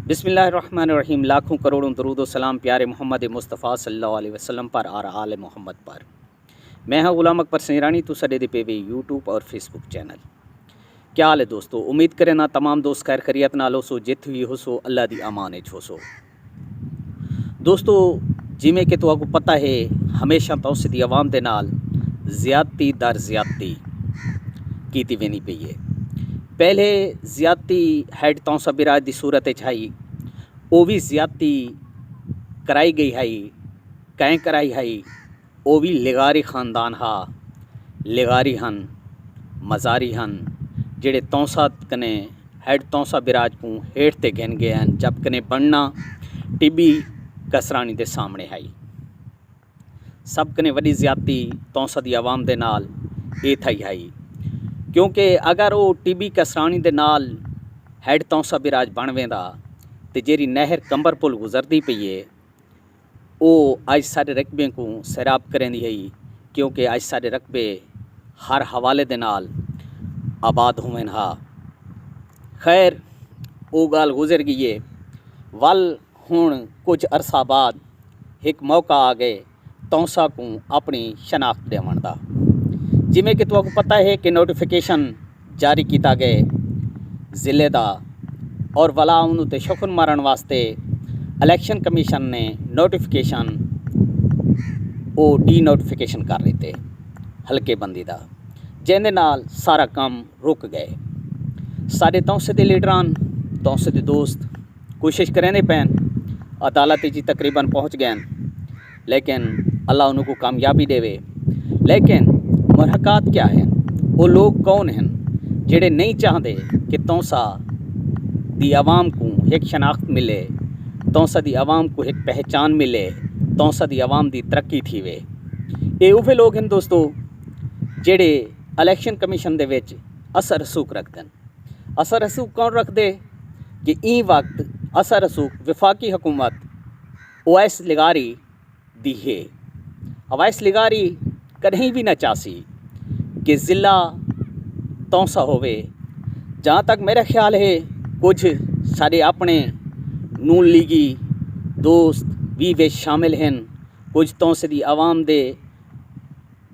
बिस्मिल्लाहिर्रहमानिर्रहीम। लाखों करोड़ों दरूद व सलाम प्यारे मोहम्मद मुस्तफ़ा सल्लल्लाहु अलैहि वसल्लम पर और आले मोहम्मद पर। मैं हाँ गुलाम अकबर सैरानी तो सडे दे पेवे यूट्यूब और फेसबुक चैनल। क्या हाल है दोस्तों? उम्मीद करें ना तमाम दोस्त खैर खैरियत नाल हो सो, जित हुई हो सो अल्लाह दी अमान हो सो। दोस्तों जिमें कि तुहानू पता है हमेशा तो उसकी आवाम दे नाल ज़्यादती दर ज़्यादती कीती वेनी पई है। पहले ज़्यादती हैड तो सबराज की सूरत आई, वो भी ज़्यादती कराई गई है। कैं कराई है? वो भी लिगारी ख़ानदान हा, लिगारी हन, मज़ारी हन, जेड़े तौसा कने हैड तौसा बिराज को हेठ ते गिन गए हैं, जब कने बनना टिब्बी कसरानी दे सामने आई। सब कने वड्डी ज़्यादती तौसा दी आवाम दे नाल ये थई है, क्योंकि अगर वो टिब्बी कसरानी दे नाल हैड तौसा बिराज बन वेंदा तो जेरी नहर कंबर पुल गुजरती पई है वो अज सारे रकबे को सैराब करेंदी है, क्योंकि अज सारे रकबे हर हवाले दे नाल आबाद होवन हा। खैर वो गाल गुजर गई है। वल हुण कुछ अरसा बाद एक मौका आ गए तौसा को अपनी शनाख्त देवन दा। जिमें कि तुहानू पता है कि नोटिफिकेशन जारी किया गए ज़िले का, और वला उन्होंने ते शुक्र मारन वास्ते इलैक्शन कमीशन ने नोटिफिकेशन वो डी नोटिफिकेशन कर रहे थे हल्के बंदी का, जिंदे नाल सारा काम रुक गए। साढ़े तौसे के लीडरान तौसे के दोस्त कोशिश करेंदे पैन, अदालत जी तकरीबन पहुँच गए, लेकिन अल्लाह उनको कामयाबी देवे। लेकिन मुरहकात क्या है? वो लोग कौन हैं जेड़े नहीं चाहते कि तौसा दी आवाम को एक शनाख्त मिले, तौसा दी आवाम को एक पहचान मिले, तौसा दी आवाम दी तरक्की थी वे। ये उहे लोग हैं दोस्तों जेड़े इलैक्शन कमीशन दे विच असर रसूख रखते हैं। असर रसूख कौन रखते कि ई वक्त असर रसूख वफाकी हुकूमत ओवैस लिगारी दी है। ओवैस लिगारी कहीं भी ना चासी कि ज़िला तौसा होवे। जहाँ तक मेरा ख्याल है कुछ सारे अपने नून लीगी दोस्त भी वे शामिल हैं, कुछ तौसे दी आवाम दे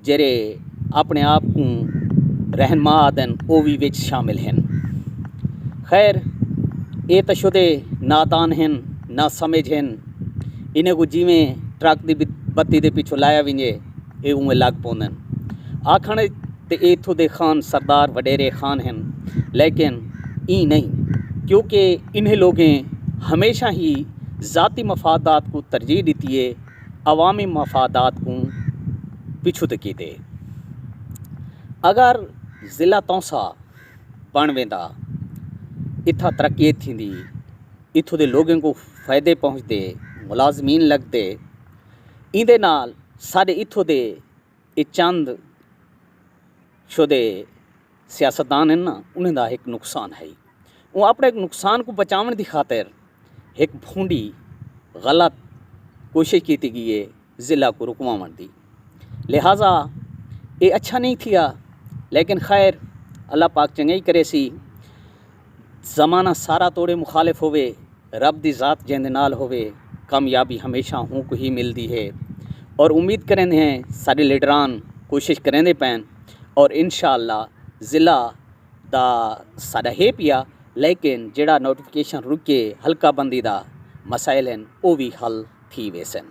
जेरे अपने आप को रहनमा आदन वो भी विच शामिल हैं। खैर ये तो शुदे नादान हैं, ना समझ हैं। इन्हें को जिमें ट्रक दी बत्ती दे पिछो लाया विंजे ये उमें लग पौंदन आखण ते इथों दे खान सरदार वडेरे खान हैं, लेकिन ई नहीं, क्योंकि इन्हें लोगें हमेशा ही ज़ाती मफादात को तरजीह दी है, अवामी मफादात को पिछू तकी दे। अगर ज़िला तौसा बन वेंदा, इत्था तरक्की थींदी, इथों दे लोगों को फ़ायदे पहुँचते, मुलाजमीन लगते, इंदे नाल सारे इथों दे ये चंद शुदे सियासतदान हैं ना, उन्हें दा एक नुकसान है। वो अपने एक नुकसान को बचावन की खातिर एक भूडी गलत कोशिश की गई है ज़िला को रुकवावन की। लिहाजा ये अच्छा नहीं थिया, लेकिन खैर अल्लाह पाक चंगाई करे सी। ज़माना सारा तोड़े मुखालिफ होवे, रब दी ज़ात जिंदे नाल होवे, कामयाबी हमेशा हूँ को ही मिलती है। और उम्मीद करेंदे हैं सारे लीडरान कोशिश करेंदे पैन, और इंशाअल्लाह ज़िला दा साडा है पिया, लेकिन जेड़ा नोटिफिकेशन रुके हल्का बंदी दा मसाइल हैं वो भी हल थी वेसन।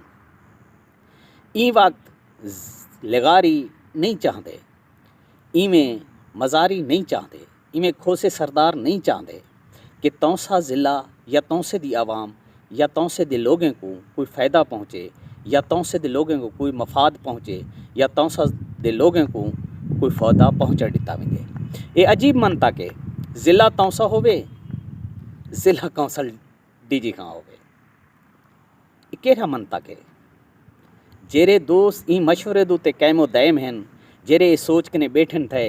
ई वक्त लिगारी नहीं चाहते, इमें मज़ारी नहीं चाहते, इमें खोसे सरदार नहीं चाहते कि तौसा ज़िला या तौसे दी आवाम या तौसे दे लोगों को कोई फ़ायदा पहुँचे, या तौसे दे लोगों को कोई मफाद पहुँचे, या तौसा दे लोगों को कोई फ़ायदा पहुँचा दिता वेंगे। ये अजीब मनता के ज़िला तौसा होवे, ज़िला कौंसल डीजी कहाँ होवे। केड़ा मनता के जेरे दोस्त ई मशवरे दूते कैमो दायम हैं, जेरे सोच के ने बैठन थे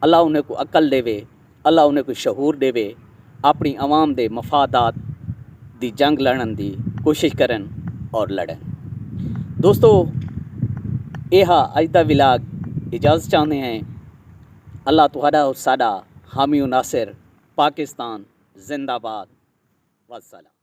अल्लाह उन्हें को अकल देवे, अल्लाह उन्हें को शहूर देवे, अपनी आवाम दे मफादात दी जंग लड़न दी कोशिश करन और लड़न। दोस्तों यह अज दा विलाग इजाज़त चाहते हैं। अल्लाह तुहाड़ा और साडा हामी नासिर। पाकिस्तान जिंदाबाद। والسلام۔